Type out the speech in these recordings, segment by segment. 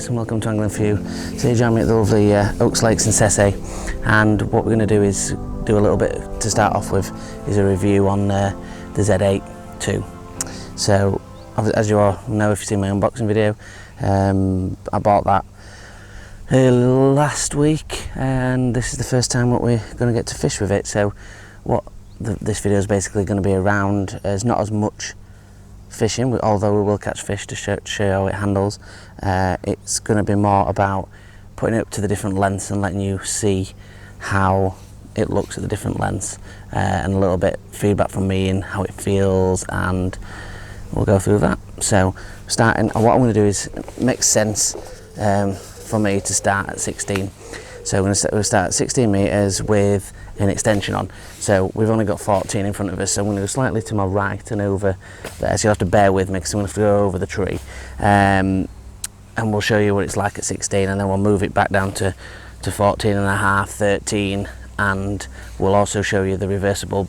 guys, and welcome to Angling for You. Today join me at the lovely Oaks Lakes in Sesse, and what we're going to do is do a little bit to start off with is a review on the Z8 II. So as you all know, if you've seen my unboxing video, I bought that last week, and this is the first time that we're going to get to fish with it. So what this video is basically going to be around is not as much fishing, although we will catch fish to show you how it handles. It's going to be more about putting it up to the different lengths and letting you see how it looks at the different lengths, and a little bit feedback from me and how it feels, and we'll go through that. So starting, what I'm going to do is it makes sense for me to start at 16. So we'll start at 16 metres with an extension on. So we've only got 14 in front of us, so I'm going to go slightly to my right and over there, so you'll have to bear with me because I'm going to have to go over the tree, and we'll show you what it's like at 16, and then we'll move it back down to 14 and a half, 13, and we'll also show you the reversible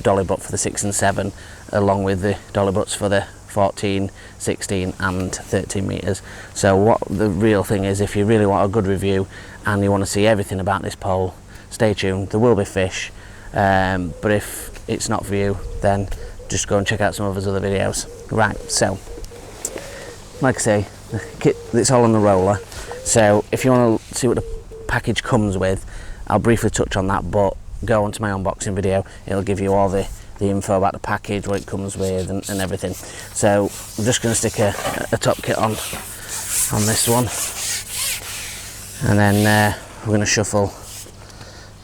dolly butt for the 6 and 7, along with the dolly butts for the 14, 16 and 13 metres. So what the real thing is, if you really want a good review and you want to see everything about this pole, stay tuned. There will be fish, but if it's not for you, then just go and check out some of his other videos. Right, so like I say, the kit, it's all on the roller, so if you want to see what the package comes with, I'll briefly touch on that, but go onto my unboxing video. It'll give you all the info about the package, what it comes with, and everything. So I'm just going to stick a top kit on this one, and then we're going to shuffle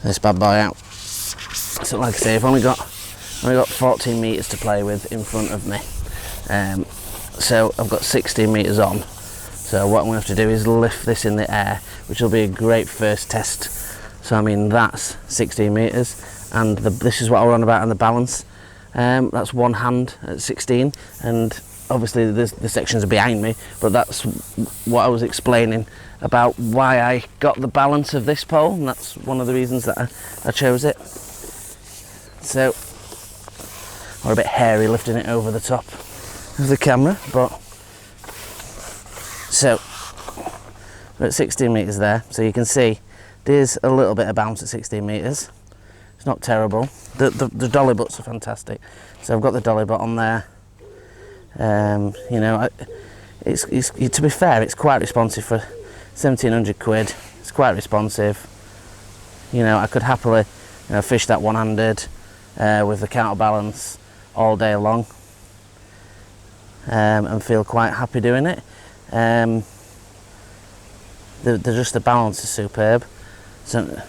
this bad boy out. So like I say, I've only got 14 metres to play with in front of me, so I've got 16 metres on. So what I'm going to have to do is lift this in the air, which will be a great first test. So I mean, that's 16 metres, and this is what I was on about on the balance. That's one hand at 16, and obviously the sections are behind me, but that's what I was explaining about why I got the balance of this pole, and that's one of the reasons that I chose it. So we're a bit hairy lifting it over the top of the camera, but so we're at 16 metres there, so you can see there's a little bit of bounce at 16 metres. It's not terrible. The dolly butts are fantastic. So I've got the dolly butt on there. You know, to be fair, it's quite responsive for 1,700 quid. It's quite responsive. You know, I could happily, fish that one-handed with the counterbalance all day long, and feel quite happy doing it. The balance is superb. So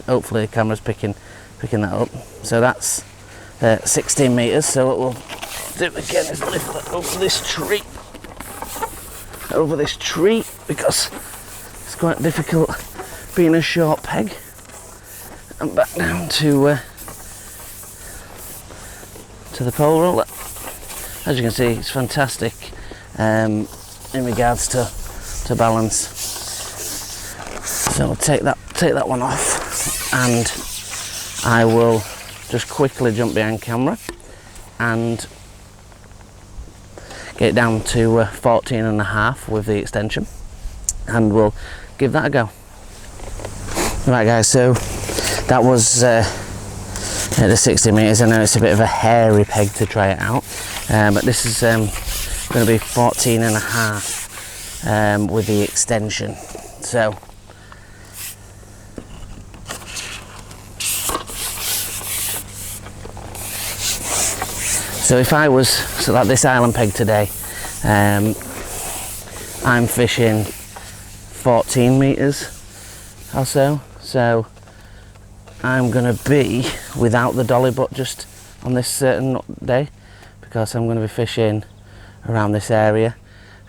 hopefully the camera's picking that up. So that's 16 metres. So what we'll do again is lift that over this tree, because it's quite difficult being a short peg, and back down to the pole roller. As you can see, it's fantastic in regards to balance. So I'll take that one off, and I will just quickly jump behind camera and get it down to 14 and a half with the extension, and we'll give that a go. Right guys, so that was at the 60 metres. I know it's a bit of a hairy peg to try it out, but this is going to be 14 and a half with the extension. So if I was like this island peg today, I'm fishing 14 metres or so. So I'm going to be without the dolly butt just on this certain day, because I'm going to be fishing around this area,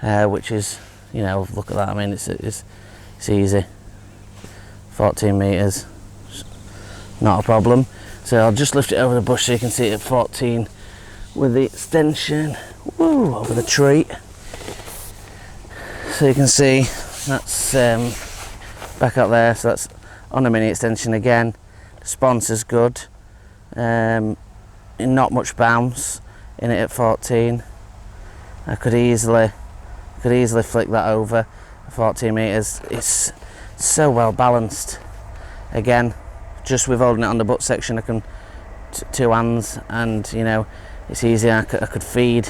which is, look at that. I mean, it's easy. 14 metres, not a problem. So I'll just lift it over the bush so you can see it at 14. With the extension, woo, over the tree. So you can see that's back up there, so that's on a mini extension again. The sponsor's good, not much bounce in it at 14. I could easily flick that over 14 metres. It's so well balanced. Again, just with holding it on the butt section, I can two hands, and you know, it's easy. I could feed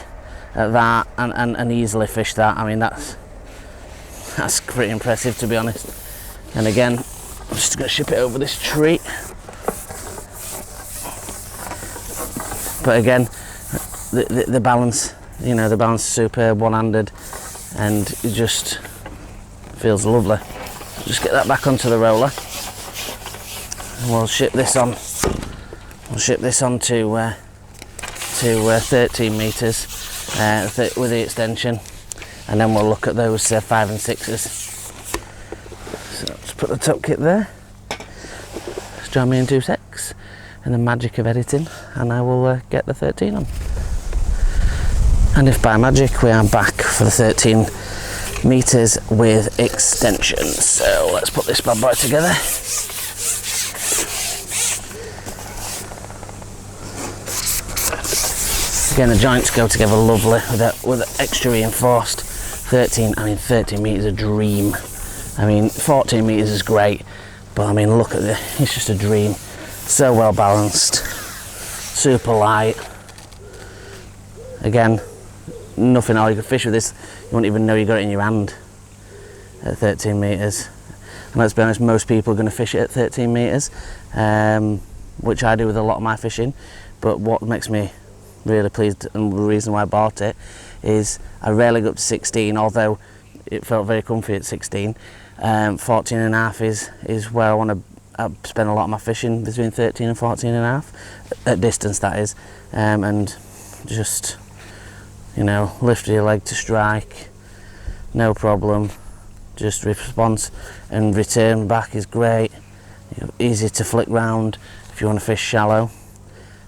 at that and easily fish that. I mean, that's pretty impressive, to be honest. And again, I'm just going to ship it over this tree. But again, the balance, you know, the balance is superb, one-handed, and it just feels lovely. Just get that back onto the roller, and we'll ship this on. We'll ship this on to 13 metres with the extension, and then we'll look at those 5 and 6s. So let's put the top kit there. Just join me in 2 secs, and the magic of editing, and I will get the 13 on. And if by magic we are back for the 13 metres with extensions. So let's put this bad boy together. Again, the joints go together lovely with the extra reinforced 13. I mean, 13 metres is a dream. I mean, 14 metres is great, but I mean, look at this, it's just a dream. So well balanced, super light. Again, nothing all you could fish with this, you won't even know you got it in your hand at 13 metres. And let's be honest, most people are going to fish it at 13 metres, which I do with a lot of my fishing. But what makes me really pleased, and the reason why I bought it, is I rarely go up to 16, although it felt very comfy at 16. 14 and a half is where I want to spend a lot of my fishing, between 13 and 14 and a half, at distance that is. And just, you know, lift your leg to strike, no problem. Just response and return back is great. You know, easy to flick round if you want to fish shallow.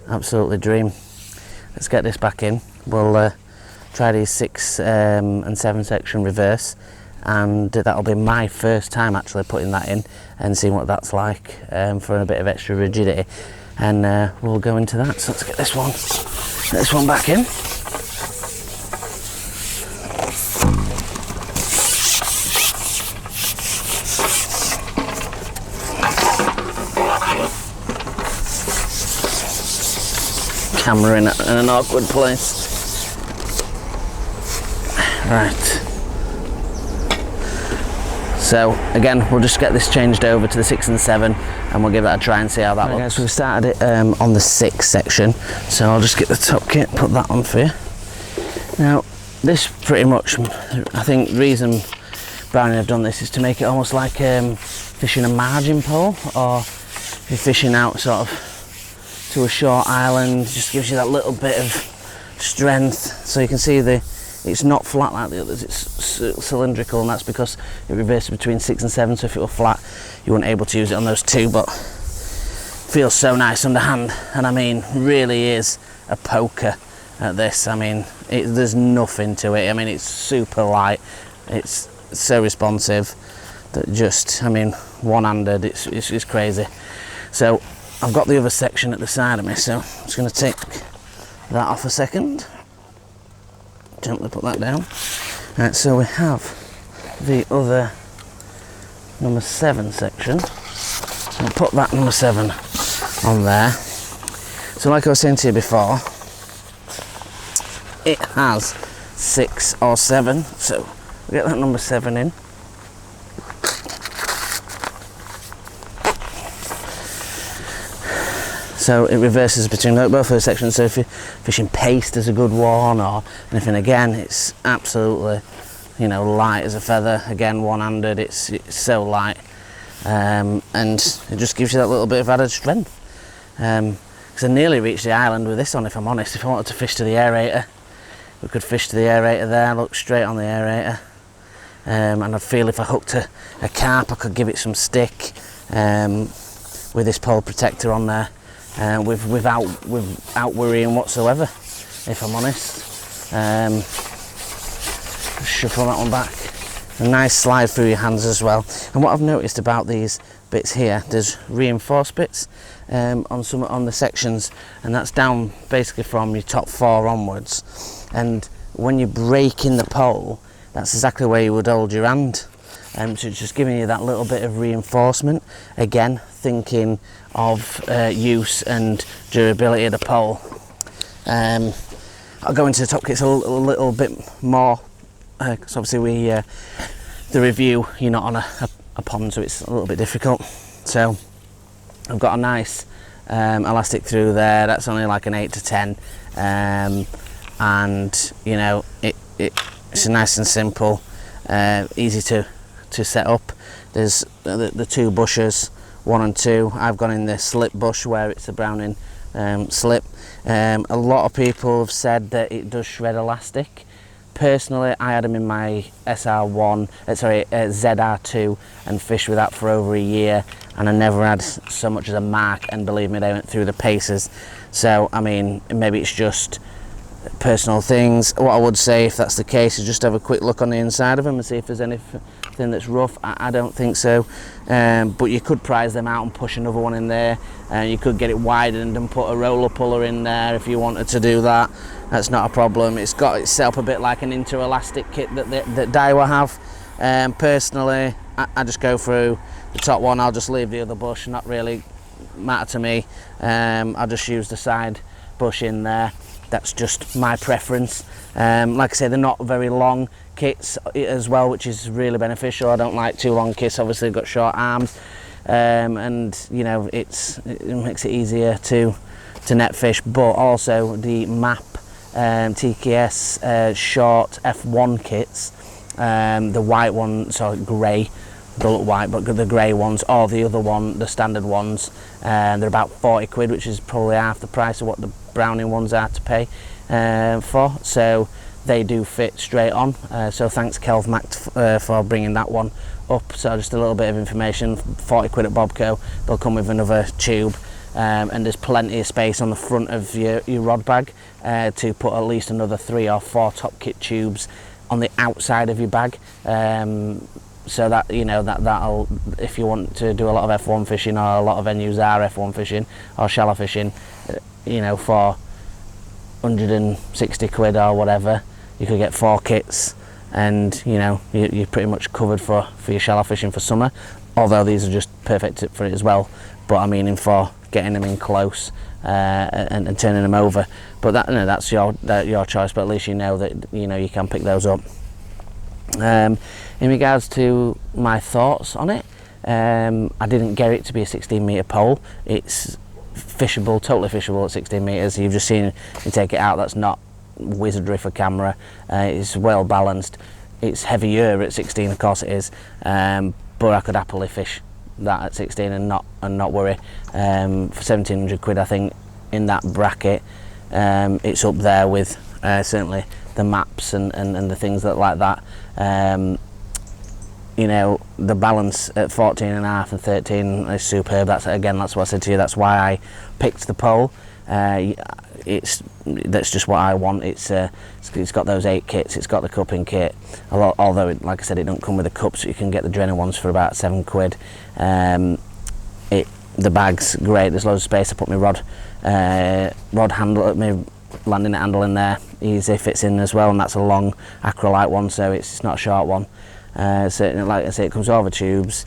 Absolutely dream. Let's get this back in. We'll try these 6 and 7 section reverse, and that'll be my first time actually putting that in and seeing what that's like, for a bit of extra rigidity, and we'll go into that. So let's get this one back in. Camera in an awkward place. Right. So again, we'll just get this changed over to the 6 and 7, and we'll give that a try and see how that looks. Okay, so we started it on the 6 section, so I'll just get the top kit, put that on for you. Now, this pretty much, I think the reason Browning have done this is to make it almost like fishing a margin pole, or if you're fishing out sort of to a short island, just gives you that little bit of strength. So you can see it's not flat like the others, it's cylindrical, and that's because it reverses between 6 and 7, so if it were flat you weren't able to use it on those 2, but feels so nice underhand. And I mean, really is a poker at this. I mean, there's nothing to it. I mean, it's super light, it's so responsive that just, I mean, one-handed, it's crazy. So I've got the other section at the side of me, so I'm just going to take that off a second. Gently put that down. Right, so we have the other number 7 section. So I'll put that number 7 on there. So like I was saying to you before, it has 6 or 7, so we'll get that number 7 in. So it reverses between both of those sections, so if you're fishing paste, there's a good one, or anything, again, it's absolutely, you know, light as a feather. Again, one-handed, it's so light, and it just gives you that little bit of added strength. Because I nearly reached the island with this on, if I'm honest. If I wanted to fish to the aerator, we could fish to the aerator there, look straight on the aerator, and I'd feel if I hooked a carp, I could give it some stick with this pole protector on there. Without worrying whatsoever, if I'm honest. Shuffle that one back. A nice slide through your hands as well. And what I've noticed about these bits here, there's reinforced bits on the sections, and that's down basically from your top 4 onwards. And when you're breaking the pole, that's exactly where you would hold your hand. So it's just giving you that little bit of reinforcement. Again, thinking of use and durability of the pole. I'll go into the top kits a little bit more, because obviously the review, you're not on a pond, so it's a little bit difficult. So I've got a nice elastic through there. That's only like an 8 to 10, and you know it's nice and simple, easy to set up. There's the two bushes, 1 and 2. I've gone in the slip bush where it's a Browning slip. A lot of people have said that it does shred elastic. Personally, I had them in my ZR2 and fished with that for over a year, and I never had so much as a mark, and believe me, they went through the paces. So I mean, maybe it's just personal things. What I would say, if that's the case, is just have a quick look on the inside of them and see if there's anything that's rough. I don't think so, but you could prise them out and push another one in there, and you could get it widened and put a roller puller in there if you wanted to do that. That's not a problem. It's got itself a bit like an interelastic kit that Daiwa have. Personally, I just go through the top one. I'll just leave the other bush, not really matter to me. I'll just use the side bush in there. That's just my preference. Like I say, they're not very long kits as well, which is really beneficial. I don't like too long kits. Obviously, they've got short arms, and you know it makes it easier to net fish. But also the MAP TKS short F1 kits, the white one, sorry, grey. They look white, but the grey ones, or the other one, the standard ones, they're about 40 quid, which is probably half the price of what the Browning ones are to pay for. So they do fit straight on. So thanks Kelvmac for bringing that one up. So just a little bit of information, 40 quid at Bobco. They'll come with another tube, and there's plenty of space on the front of your rod bag to put at least another 3 or 4 top kit tubes on the outside of your bag. So that, you know, that'll, if you want to do a lot of F1 fishing, or a lot of venues are F1 fishing or shallow fishing, you know, for 160 quid or whatever, you could get 4 kits, and you know you're pretty much covered for your shallow fishing for summer. Although these are just perfect for it as well, but I mean for getting them in close and turning them over. But that's your choice. But at least you know that you can pick those up. In regards to my thoughts on it, I didn't get it to be a 16 metre pole. It's fishable, totally fishable at 16 metres. You've just seen me take it out. That's not wizardry for camera. It's well balanced. It's heavier at 16, of course it is, but I could happily fish that at 16 and not worry. For 1700 quid, I think in that bracket, it's up there with certainly the maps and the things like that. You know, the balance at 14.5 and 13 is superb. That's what I said to you. That's why I picked the pole. That's just what I want. It's got those 8 kits. It's got the cupping kit. Although, like I said, it don't come with the cups. You can get the Drenner ones for about 7 quid. The bag's great. There's loads of space. I put my rod handle, my landing net handle in there. Easy, fits in as well, and that's a long acrylite one, so it's not a short one. Certainly, like I say, it comes over tubes,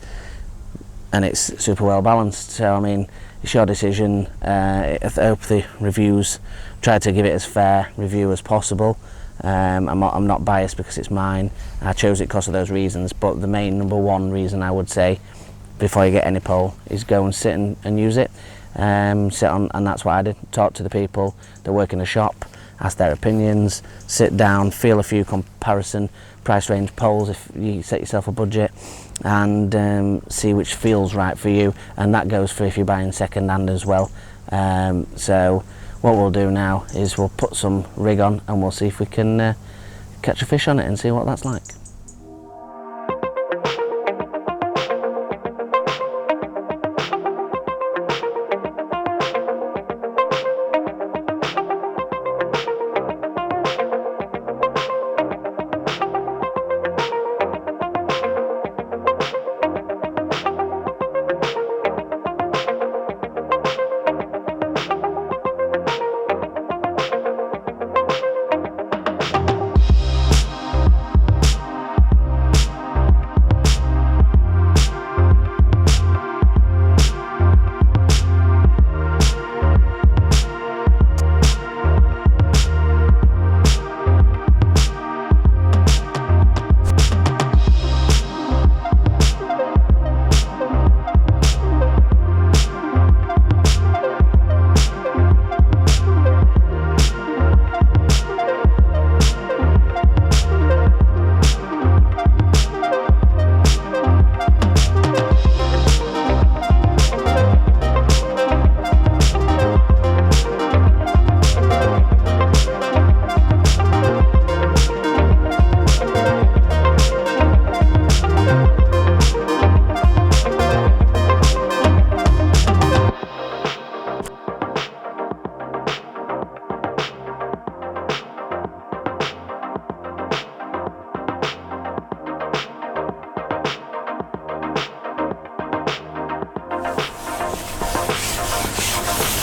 and it's super well balanced. So I mean, it's your decision. I hope the reviews try to give it as fair review as possible. I'm not biased because it's mine. I chose it because of those reasons. But the main number one reason I would say, before you get any pole, is go and sit and use it. Sit on, and that's what I did. Talk to the people that work in the shop, ask their opinions, sit down, feel a few comparison price range poles if you set yourself a budget, and see which feels right for you. And that goes for if you're buying second hand as well. So what we'll do now is we'll put some rig on and we'll see if we can catch a fish on it and see what that's like.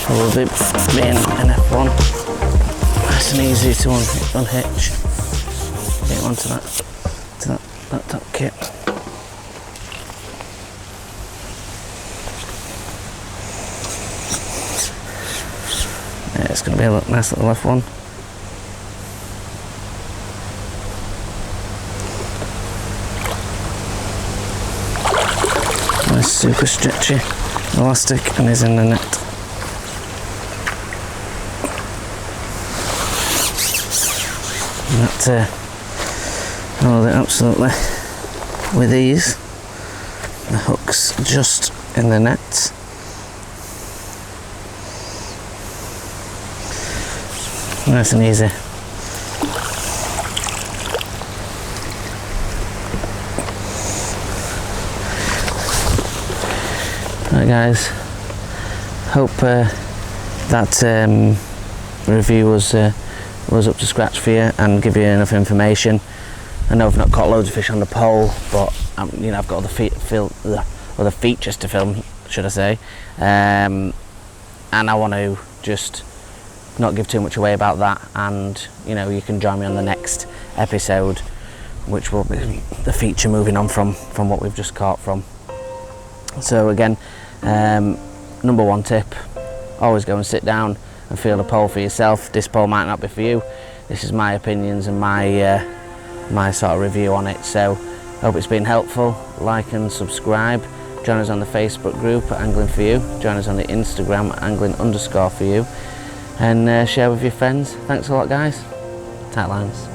Probably being an F1, nice and easy to unhitch. Get onto that top kit. Yeah, it's going to be a nice little F1. Nice super stretchy elastic, and is in the net. And that held it absolutely with ease. The hook's just in the net. Nice and easy. Right guys, hope that review was up to scratch for you and give you enough information. I know I've not caught loads of fish on the pole, but you know, I've got other features to film, should I say, and I want to just not give too much away about that. And you know, you can join me on the next episode, which will be the feature moving on from what we've just caught from. So again, number one tip: always go and sit down and feel the pole for yourself. This pole might not be for you. This is my opinions and my sort of review on it. So hope it's been helpful. Like and subscribe. Join us on the Facebook group at Angling For You. Join us on the Instagram at Angling_for You, and share with your friends. Thanks a lot guys. Tight lines.